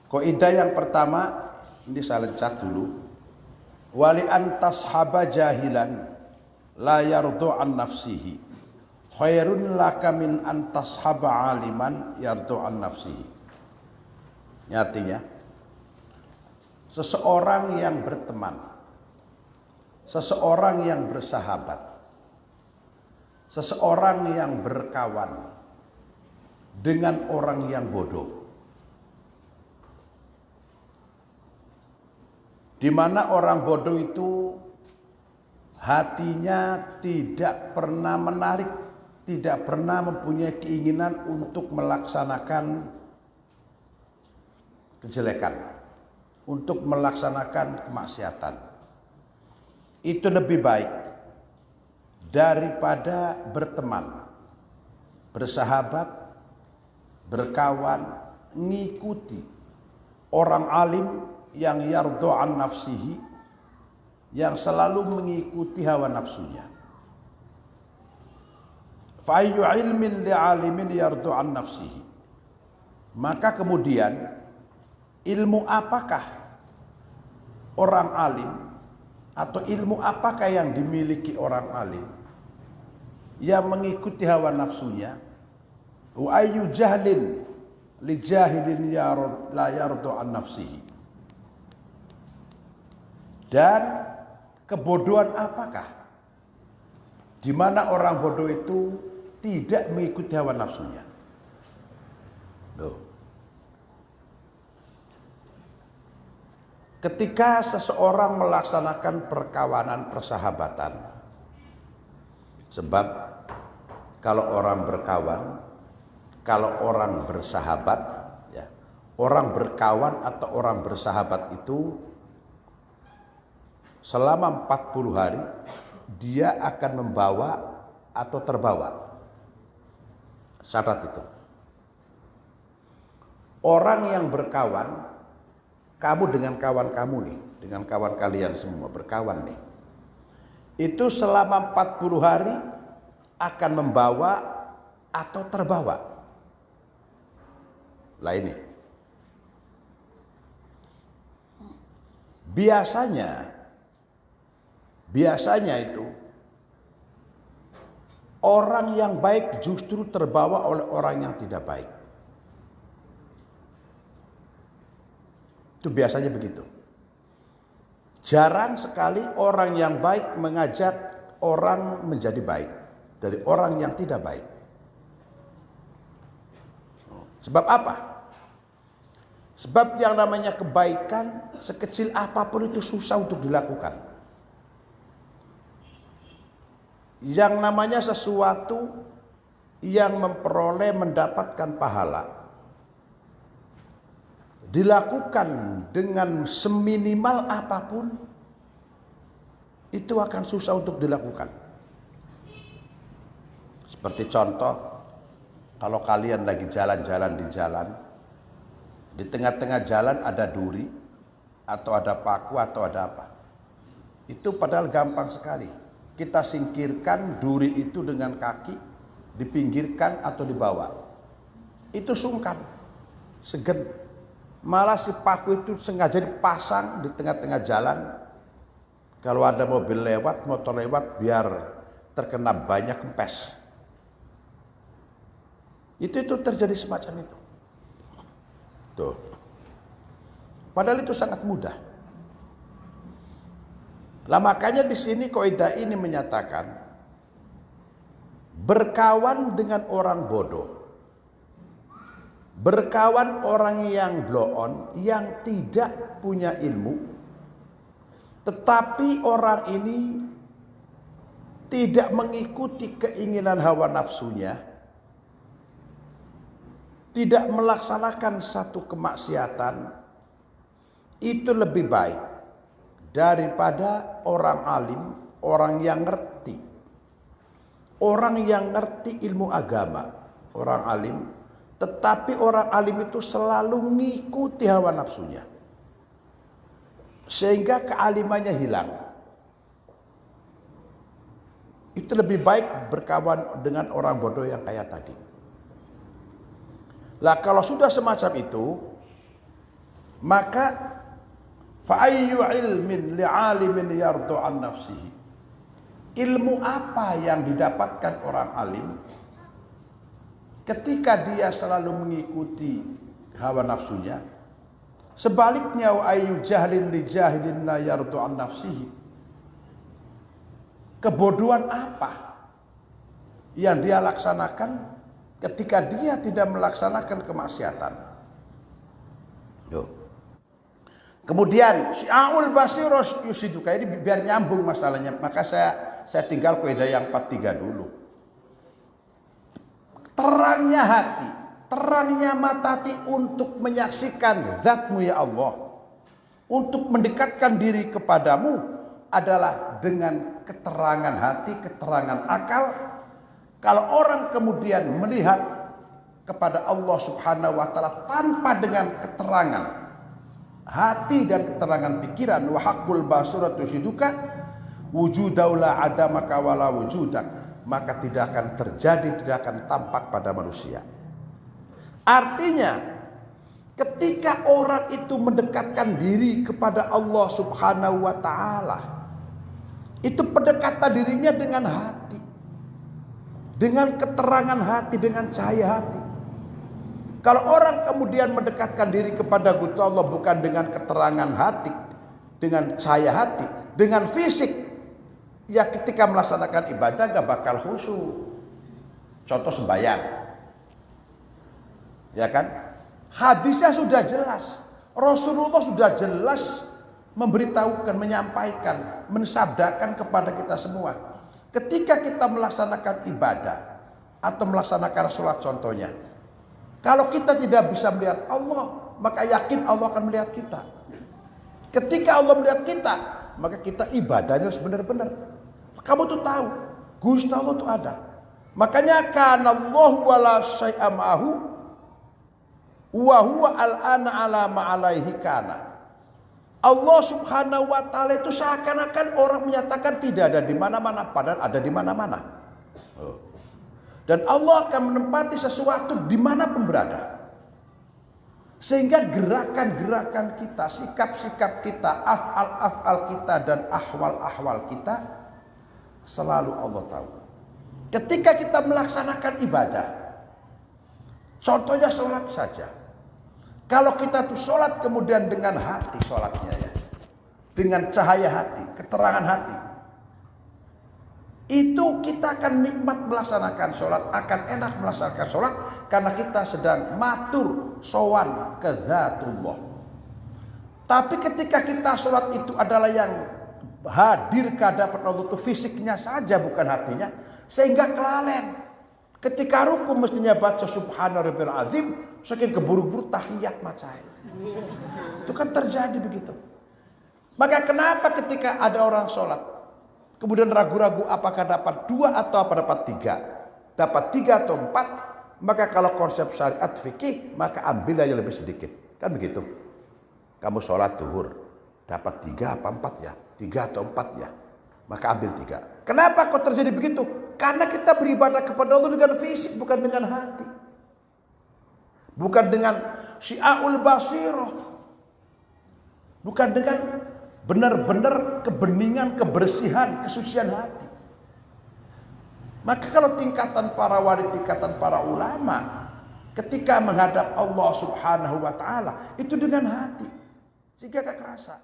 Kaidah yang pertama, ini saya lencat dulu. Wali antashaba jahilan la yardu an nafsihi khairun laka min antashaba aliman yardu an nafsihi. Ini artinya, seseorang yang berteman, seseorang yang bersahabat, seseorang yang berkawan dengan orang yang bodoh, di mana orang bodoh itu hatinya tidak pernah menarik, tidak pernah mempunyai keinginan untuk melaksanakan kejelekan, untuk melaksanakan kemaksiatan. Itu lebih baik daripada berteman, bersahabat, berkawan, ngikuti orang alim yang yardu an nafsihi, yang selalu mengikuti hawa nafsunya. Fa ayyu ilmin li alimin yardu an nafsihi. Maka kemudian ilmu apakah orang alim atau ilmu apakah yang dimiliki orang alim yang mengikuti hawa nafsunya? Wa ayyu jahlin li jahilin la yardu an nafsihi. Dan kebodohan apakah di mana orang bodoh itu tidak mengikuti hawa nafsunya? Loh. Ketika seseorang melaksanakan perkawanan persahabatan, sebab kalau orang berkawan, kalau orang bersahabat, ya, orang berkawan atau orang bersahabat itu selama 40 hari dia akan membawa atau terbawa. Syarat itu. Orang yang berkawan, kamu dengan kawan kamu nih, dengan kawan kalian semua berkawan nih, itu selama 40 hari akan membawa atau terbawa. Lah ini. Biasanya itu orang yang baik justru terbawa oleh orang yang tidak baik. Itu biasanya begitu. Jarang sekali orang yang baik mengajak orang menjadi baik dari orang yang tidak baik. Sebab apa? Sebab yang namanya kebaikan sekecil apapun itu susah untuk dilakukan. Yang namanya sesuatu yang memperoleh mendapatkan pahala dilakukan dengan seminimal apapun itu akan susah untuk dilakukan. Seperti contoh, kalau kalian lagi jalan-jalan di jalan, di tengah-tengah jalan ada duri atau ada paku atau ada apa, itu padahal gampang sekali. Kita singkirkan duri itu dengan kaki, dipinggirkan atau dibawa. Itu sungkan, segen. Malah si paku itu sengaja dipasang di tengah-tengah jalan. Kalau ada mobil lewat, motor lewat, biar terkena banyak kempes. Itu terjadi semacam itu. Tuh. Padahal itu sangat mudah. Lah makanya di sini kaidah ini menyatakan berkawan dengan orang bodoh, berkawan orang yang blow on, yang tidak punya ilmu, tetapi orang ini tidak mengikuti keinginan hawa nafsunya, tidak melaksanakan satu kemaksiatan, itu lebih baik daripada orang alim, orang yang ngerti. Orang yang ngerti ilmu agama, orang alim, tetapi orang alim itu selalu mengikuti hawa nafsunya. Sehingga kealimannya hilang. Itu lebih baik berkawan dengan orang bodoh yang kayak tadi. Lah kalau sudah semacam itu, Maka fa ayyu ilmin li'alimin yardu an nafsihi. Ilmu apa yang didapatkan orang alim ketika dia selalu mengikuti hawa nafsunya? Sebaliknya wa ayyu jahlin li jahilin la yardu an nafsihi. Kebodohan apa yang dia laksanakan ketika dia tidak melaksanakan kemaksiatan? Yo. Kemudian syi'aul basiros yusiduka, ini biar nyambung masalahnya, maka saya tinggal kaidah yang 43 dulu. Terangnya hati, terangnya mata hati untuk menyaksikan zatmu ya Allah, untuk mendekatkan diri kepadamu adalah dengan keterangan hati, keterangan akal. Kalau orang kemudian melihat kepada Allah Subhanahu wa taala tanpa dengan keterangan hati dan keterangan pikiran, wa haqqul basiratu siduka wujudaula adamaka wala wujudak, maka tidak akan terjadi, tidak akan tampak pada manusia. Artinya ketika orang itu mendekatkan diri kepada Allah Subhanahu wa taala, itu pendekatan dirinya dengan hati, dengan keterangan hati, dengan cahaya hati. Kalau orang kemudian mendekatkan diri kepada Gusti Allah bukan dengan keterangan hati, dengan cahaya hati, dengan fisik, ya ketika melaksanakan ibadah gak bakal khusyuk. Contoh sembahyang, ya kan? Hadisnya sudah jelas, Rasulullah sudah jelas memberitahukan, menyampaikan, mensabdakan kepada kita semua. Ketika kita melaksanakan ibadah atau melaksanakan sholat contohnya, kalau kita tidak bisa melihat Allah, maka yakin Allah akan melihat kita. Ketika Allah melihat kita, maka kita ibadahnya harus benar-benar. Kamu tuh tahu, Gusti Allah tuh ada. Makanya kana Allah wala syai'a ma'ahu wa huwa al-ana ala ma'alaihi kana. Allah Subhanahu wa taala itu seakan-akan orang menyatakan tidak ada di mana-mana, padahal ada di mana-mana. Dan Allah akan menempati sesuatu di mana pun berada. Sehingga gerakan-gerakan kita, sikap-sikap kita, af'al-af'al kita dan ahwal-ahwal kita selalu Allah tahu. Ketika kita melaksanakan ibadah, contohnya sholat saja. Kalau kita tuh sholat kemudian dengan hati sholatnya ya, dengan cahaya hati, keterangan hati, itu kita akan nikmat melaksanakan sholat, akan enak melaksanakan sholat, karena kita sedang matur sowan ke Zatullah. Tapi ketika kita sholat itu adalah yang hadir ke hadapan Allah itu fisiknya saja, bukan hatinya, sehingga kelalen. Ketika ruku mestinya baca Subhana Rabbil Azim, saking keburu-buru tahiyat macai. Itu kan terjadi begitu. Maka kenapa ketika ada orang sholat kemudian ragu-ragu apakah dapat 2 atau apa dapat 3, dapat 3 atau 4, maka kalau konsep syariat fikih maka ambil aja lebih sedikit, kan begitu. Kamu sholat zuhur dapat 3 apa 4 ya, 3 atau 4 ya, maka ambil 3. Kenapa kok terjadi begitu? Karena kita beribadah kepada Allah dengan fisik, bukan dengan hati, bukan dengan syi'aul basirah, bukan dengan benar-benar kebeningan, kebersihan, kesucian hati. Maka kalau tingkatan para wali, tingkatan para ulama, ketika menghadap Allah Subhanahu wa taala itu dengan hati, sehingga gak kerasa.